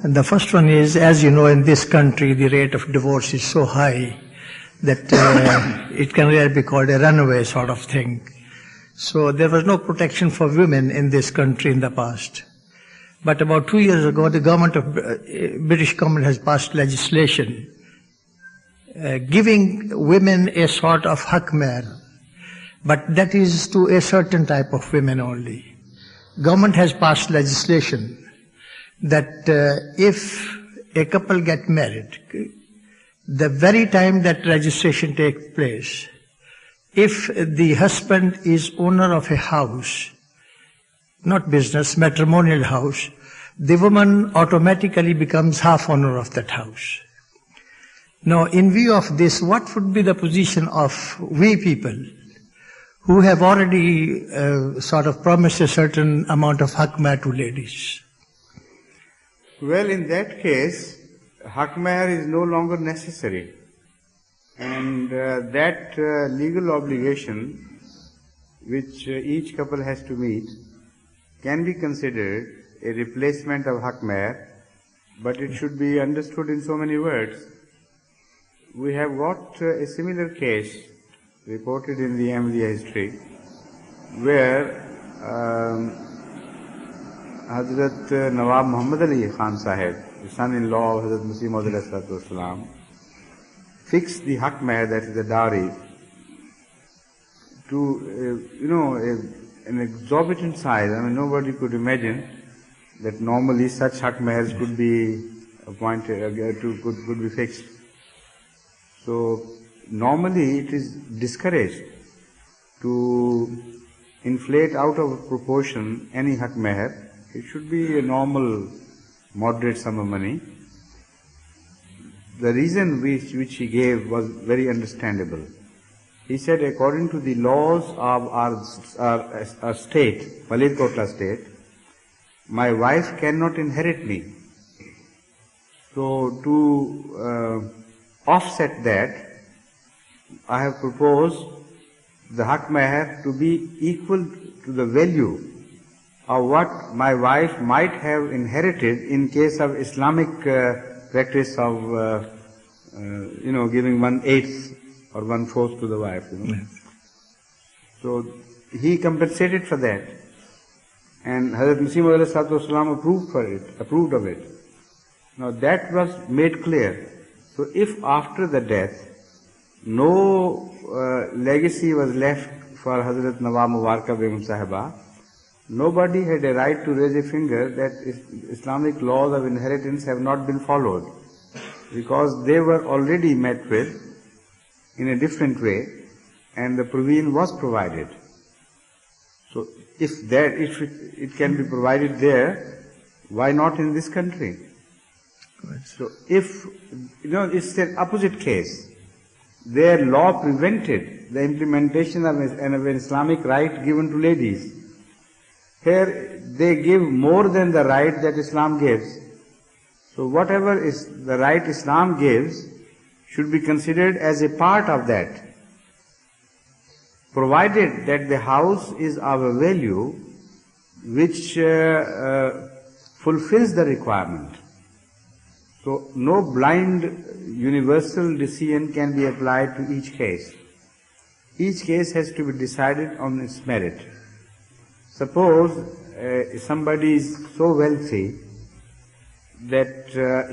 The first one is, as you know, in this country, the rate of divorce is so high that it can really be called a runaway sort of thing. So there was no protection for women in this country in the past. But about 2 years ago, the British government has passed legislation giving women a sort of haq mehr, but that is to a certain type of women only. Government has passed legislation that if a couple get married, the very time that registration takes place, if the husband is owner of a house, not business, matrimonial house, the woman automatically becomes half owner of that house. Now, in view of this, what would be the position of we people who have already sort of promised a certain amount of haq mehr to ladies? Well, in that case, haq mehr is no longer necessary. And that legal obligation which each couple has to meet can be considered a replacement of haq mehr, but it should be understood in so many words. We have got a similar case reported in the Ahmadiyya history where Hazrat Nawab Muhammad Ali Khan Sahib, the son-in-law of Hazrat Masih Maud fixed the haq mehr, that is the dowry, to an exorbitant size. I mean, nobody could imagine that normally such haq mehrs could be appointed, could be fixed. So normally it is discouraged to inflate out of proportion any haq mehr. It should be a normal, moderate sum of money. The reason which he gave was very understandable. He said, according to the laws of our state, Malerkotla state, my wife cannot inherit me. So to offset that, I have proposed the haq mehr to be equal to the value of what my wife might have inherited in case of Islamic practice of, giving 1/8 or 1/4 to the wife. Yes. So he compensated for that, and Hazrat Masih Maud approved of it. Now that was made clear. So if after the death no legacy was left for Hazrat Nawab Mubaraka Begum Sahiba, nobody had a right to raise a finger that Islamic laws of inheritance have not been followed, because they were already met with in a different way, and the proveen was provided. So if it can be provided there, why not in this country? So if, it's an opposite case. Their law prevented the implementation of an Islamic right given to ladies. Here they give more than the right that Islam gives. So whatever is the right Islam gives should be considered as a part of that, provided that the house is of a value which fulfills the requirement. So no blind universal decision can be applied to each case. Each case has to be decided on its merit. Suppose somebody is so wealthy that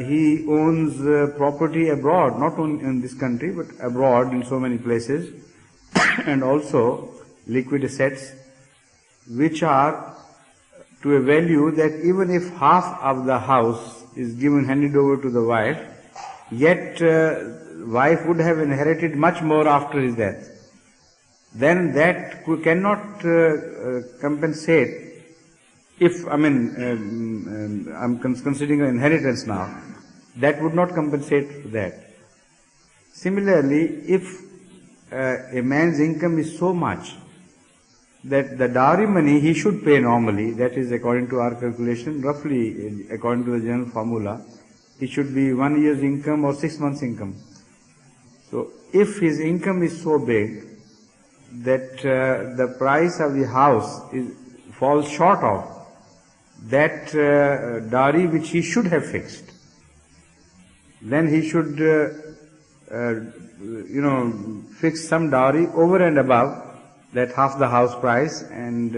he owns property abroad, not only in this country, but abroad in so many places, and also liquid assets which are to a value that even if half of the house is handed over to the wife, yet wife would have inherited much more after his death. Then that cannot compensate. If, I'm considering an inheritance now, that would not compensate for that. Similarly, if a man's income is so much that the dowry money he should pay normally, that is according to our calculation, roughly according to the general formula, it should be 1 year's income or 6 months' income. So if his income is so big that the price of the house falls short of that dowry which he should have fixed. Then he should, fix some dowry over and above that half the house price and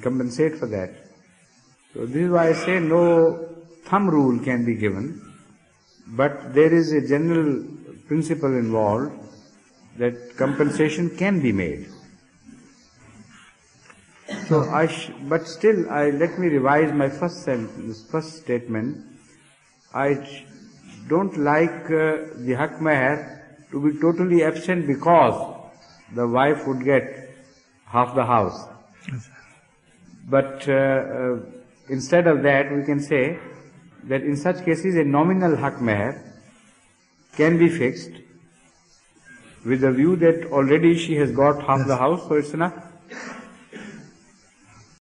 compensate for that. So this is why I say no thumb rule can be given, but there is a general principle involved that compensation can be made. So but still, let me revise my first statement. I don't like the haq meher to be totally absent because the wife would get half the house. But instead of that, we can say that in such cases a nominal haq meher can be fixed with the view that already she has got half the house, so it's enough.